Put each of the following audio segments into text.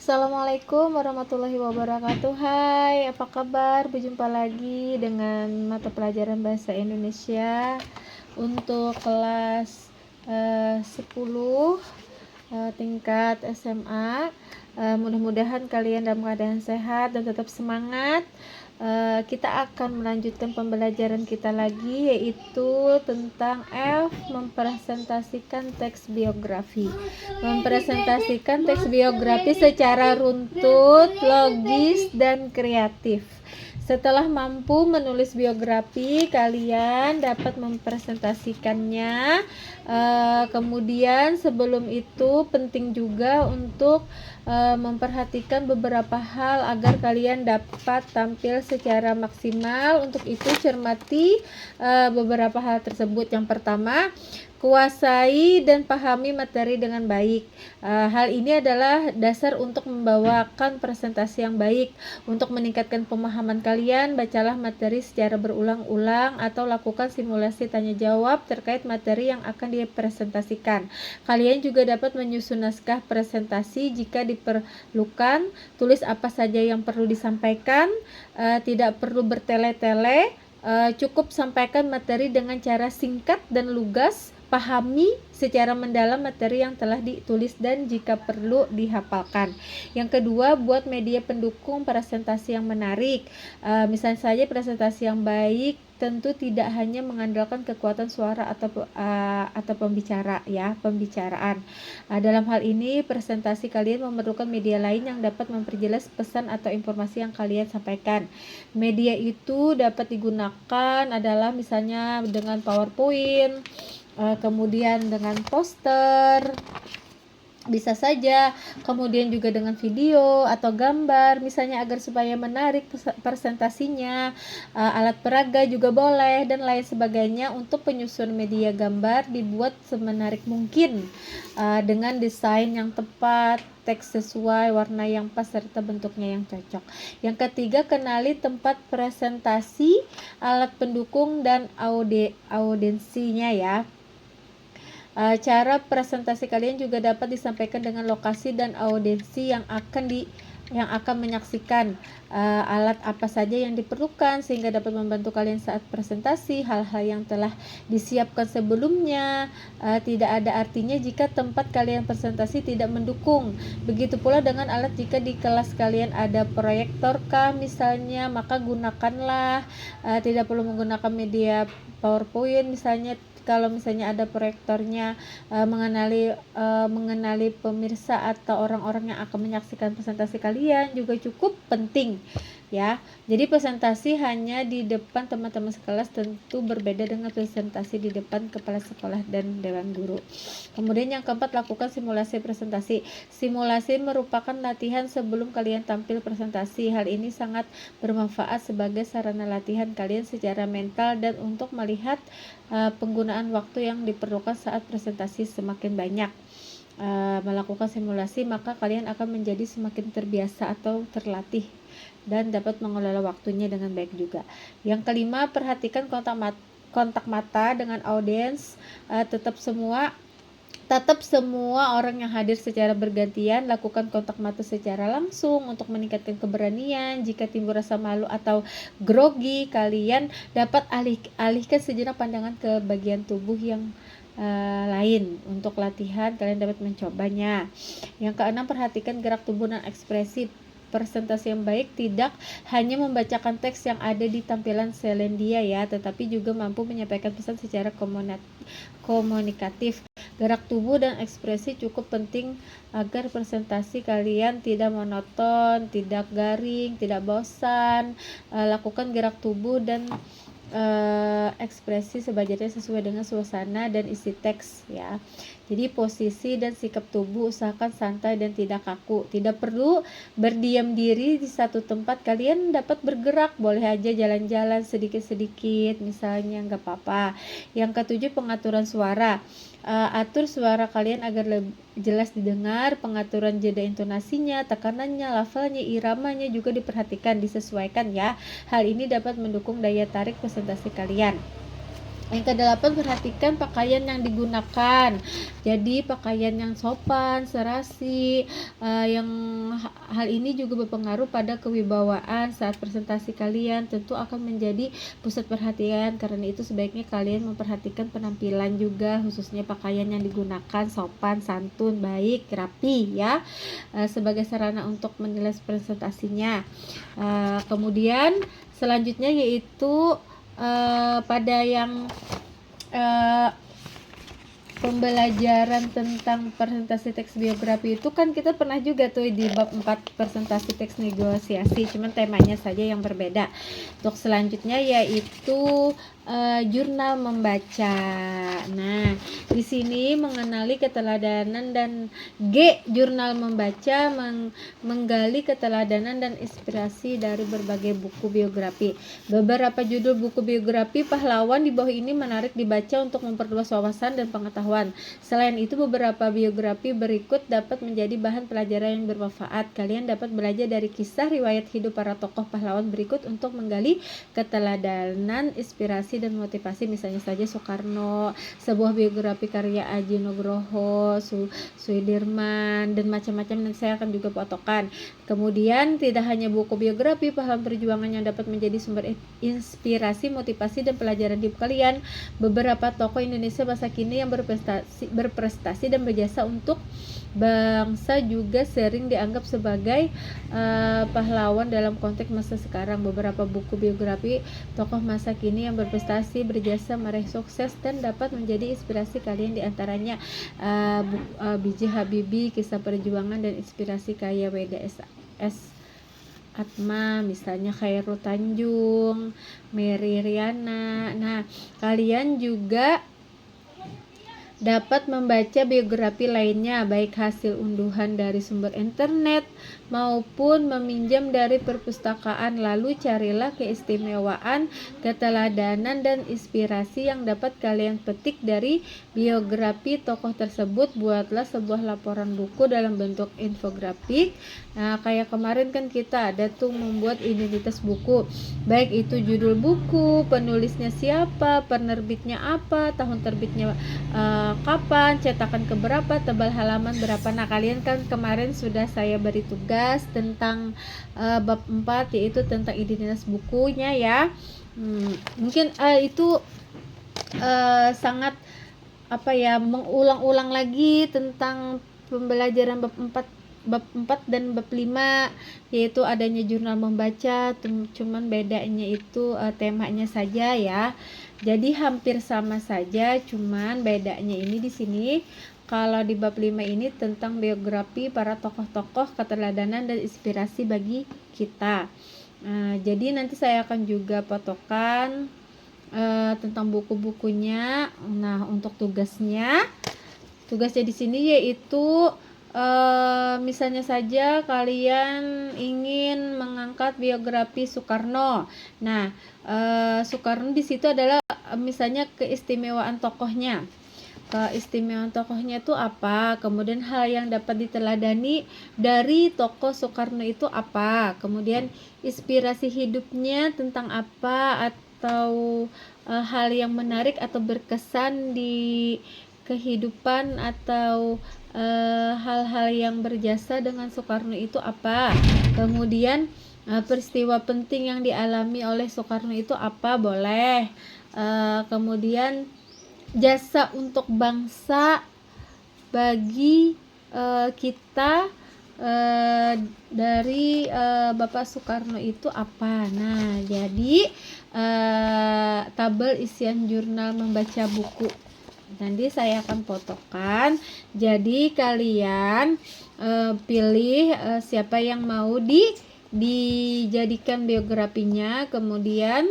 Assalamualaikum warahmatullahi wabarakatuh. Hai, apa kabar? Berjumpa lagi dengan mata pelajaran bahasa Indonesia untuk kelas 10 tingkat SMA. Mudah-mudahan kalian dalam keadaan sehat dan tetap semangat. Kita akan melanjutkan pembelajaran kita lagi, yaitu tentang F, mempresentasikan teks biografi. Mempresentasikan teks biografi secara runtut, logis, dan kreatif. Setelah mampu menulis biografi, kalian dapat mempresentasikannya. Kemudian sebelum itu penting juga untuk memperhatikan beberapa hal agar kalian dapat tampil secara maksimal. Untuk itu cermati beberapa hal tersebut. Yang pertama, kuasai dan pahami materi dengan baik. Hal ini adalah dasar untuk membawakan presentasi yang baik. Untuk meningkatkan pemahaman kalian, bacalah materi secara berulang-ulang atau lakukan simulasi tanya jawab terkait materi yang akan dipresentasikan. Kalian juga dapat menyusun naskah presentasi jika diperlukan. Tulis apa saja yang perlu disampaikan, tidak perlu bertele-tele. Cukup sampaikan materi dengan cara singkat dan lugas. Pahami secara mendalam materi yang telah ditulis dan jika perlu dihafalkan. Yang kedua, buat media pendukung presentasi yang menarik. Misalnya saja presentasi yang baik tentu tidak hanya mengandalkan kekuatan suara atau pembicaraan. Dalam hal ini, presentasi kalian memerlukan media lain yang dapat memperjelas pesan atau informasi yang kalian sampaikan. Media itu dapat digunakan adalah misalnya dengan PowerPoint, kemudian dengan poster, bisa saja, kemudian juga dengan video atau gambar, misalnya agar supaya menarik presentasinya. Alat peraga juga boleh dan lain sebagainya. Untuk penyusun media gambar dibuat semenarik mungkin dengan desain yang tepat, teks sesuai, warna yang pas, serta bentuknya yang cocok. Yang ketiga, kenali tempat presentasi, alat pendukung, dan audiensinya ya. Cara presentasi kalian juga dapat disampaikan dengan lokasi dan audiensi yang akan menyaksikan. Alat apa saja yang diperlukan sehingga dapat membantu kalian saat presentasi. Hal-hal yang telah disiapkan sebelumnya tidak ada artinya jika tempat kalian presentasi tidak mendukung. Begitu pula dengan alat. Jika di kelas kalian ada proyektor misalnya, maka gunakanlah. Tidak perlu menggunakan media PowerPoint misalnya. Kalau misalnya ada proyektornya, mengenali pemirsa atau orang-orang yang akan menyaksikan presentasi kalian juga cukup penting ya. Jadi presentasi hanya di depan teman-teman sekelas tentu berbeda dengan presentasi di depan kepala sekolah dan dewan guru. Kemudian yang keempat, lakukan simulasi presentasi. Simulasi merupakan latihan sebelum kalian tampil presentasi. Hal ini sangat bermanfaat sebagai sarana latihan kalian secara mental dan untuk melihat penggunaan waktu yang diperlukan saat presentasi semakin banyak melakukan simulasi, maka kalian akan menjadi semakin terbiasa atau terlatih dan dapat mengelola waktunya dengan baik juga. Yang kelima, perhatikan kontak mata dengan audiens. Tetap semua orang yang hadir secara bergantian. Lakukan kontak mata secara langsung untuk meningkatkan keberanian. Jika timbul rasa malu atau grogi, kalian dapat alihkan sejenak pandangan ke bagian tubuh yang lain. Untuk latihan kalian dapat mencobanya. Yang keenam, perhatikan gerak tubuh dan ekspresi. Presentasi yang baik tidak hanya membacakan teks yang ada di tampilan Selendia ya, tetapi juga mampu menyampaikan pesan secara komunikatif. Gerak tubuh dan ekspresi cukup penting agar presentasi kalian tidak monoton, tidak garing, tidak bosan. Lakukan gerak tubuh dan ekspresi sebagiannya sesuai dengan suasana dan isi teks ya. Jadi posisi dan sikap tubuh usahakan santai dan tidak kaku. Tidak perlu berdiam diri di satu tempat. Kalian dapat bergerak, boleh aja jalan-jalan sedikit-sedikit misalnya, nggak apa-apa. Yang ketujuh, pengaturan suara. Atur suara kalian agar lebih jelas didengar. Pengaturan jeda intonasinya, tekanannya, lafalnya, iramanya juga diperhatikan, disesuaikan ya. Hal ini dapat mendukung daya tarik presentasi kalian. Yang kedelapan, perhatikan pakaian yang digunakan. Jadi pakaian yang sopan, serasi, yang hal ini juga berpengaruh pada kewibawaan saat presentasi kalian. Tentu akan menjadi pusat perhatian. Karena itu sebaiknya kalian memperhatikan penampilan juga, khususnya pakaian yang digunakan sopan, santun, baik, rapi ya, sebagai sarana untuk menilai presentasinya. Kemudian selanjutnya yaitu pada yang pembelajaran tentang presentasi teks biografi itu kan kita pernah juga tuh di bab 4 presentasi teks negosiasi, cuman temanya saja yang berbeda. Untuk selanjutnya yaitu jurnal membaca. Nah, di sini mengenali keteladanan dan jurnal membaca menggali keteladanan dan inspirasi dari berbagai buku biografi. Beberapa judul buku biografi pahlawan di bawah ini menarik dibaca untuk memperluas wawasan dan pengetahuan. Selain itu, beberapa biografi berikut dapat menjadi bahan pelajaran yang bermanfaat. Kalian dapat belajar dari kisah riwayat hidup para tokoh pahlawan berikut untuk menggali keteladanan, inspirasi dan motivasi. Misalnya saja Soekarno, sebuah biografi karya Aji Nugroho, Sudirman, dan macam-macam. Nanti saya akan juga potokan. Kemudian tidak hanya buku biografi pahlawan perjuangan yang dapat menjadi sumber inspirasi, motivasi, dan pelajaran hidup kalian. Beberapa tokoh Indonesia masa kini yang berprestasi dan berjasa untuk bangsa juga sering dianggap sebagai pahlawan dalam konteks masa sekarang. Beberapa buku biografi tokoh masa kini yang berprestasi, berjasa, meraih sukses dan dapat menjadi inspirasi kalian, diantaranya B.J. Habibie, kisah perjuangan dan inspirasi karya W.D.S. Atma, misalnya Khairul Tanjung, Mary Riana. Nah, kalian juga dapat membaca biografi lainnya, baik hasil unduhan dari sumber internet maupun meminjam dari perpustakaan. Lalu carilah keistimewaan, keteladanan, dan inspirasi yang dapat kalian petik dari biografi tokoh tersebut. Buatlah sebuah laporan buku dalam bentuk infografik. Nah, kayak kemarin kan kita ada tuh membuat identitas buku, baik itu judul buku, penulisnya siapa, penerbitnya apa, tahun terbitnya kapan, cetakan keberapa, tebal halaman berapa. Nah, kalian kan kemarin sudah saya beri tugas tentang bab 4, yaitu tentang identitas bukunya ya. Mungkin itu sangat mengulang-ulang lagi tentang pembelajaran bab 4 dan bab 5, yaitu adanya jurnal membaca, cuman bedanya itu temanya saja ya. Jadi hampir sama saja, cuman bedanya ini di sini kalau di bab 5 ini tentang biografi para tokoh-tokoh, keteladanan dan inspirasi bagi kita. Jadi nanti saya akan juga potokan tentang buku-bukunya. Nah, untuk tugasnya di sini yaitu misalnya saja kalian ingin mengangkat biografi Soekarno. Nah, Soekarno di situ adalah misalnya keistimewaan tokohnya. Keistimewaan tokohnya itu apa? Kemudian hal yang dapat diteladani dari tokoh Soekarno itu apa? Kemudian inspirasi hidupnya tentang apa, atau hal yang menarik atau berkesan di kehidupan, atau hal-hal yang berjasa dengan Soekarno itu apa. Kemudian peristiwa penting yang dialami oleh Soekarno itu apa, boleh. Kemudian jasa untuk bangsa bagi kita dari Bapak Soekarno itu apa. Nah, jadi tabel isian jurnal membaca buku nanti saya akan fotokan. Jadi kalian pilih siapa yang mau dijadikan biografinya. Kemudian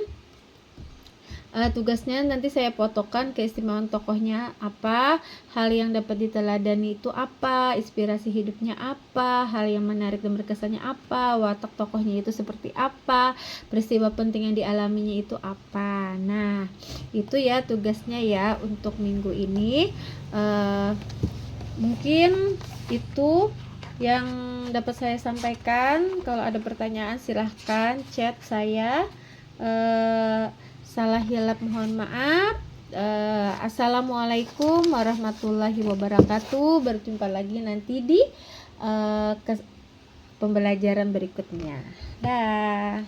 tugasnya nanti saya fotokan keistimewaan tokohnya apa, hal yang dapat diteladani itu apa, inspirasi hidupnya apa, hal yang menarik dan berkesannya apa, watak tokohnya itu seperti apa, peristiwa penting yang dialaminya itu apa. Nah, itu ya tugasnya ya untuk minggu ini. Mungkin itu yang dapat saya sampaikan. Kalau ada pertanyaan silahkan chat saya. Salah hilap mohon maaf. Assalamualaikum warahmatullahi wabarakatuh. Berjumpa lagi nanti di pembelajaran berikutnya. Dah.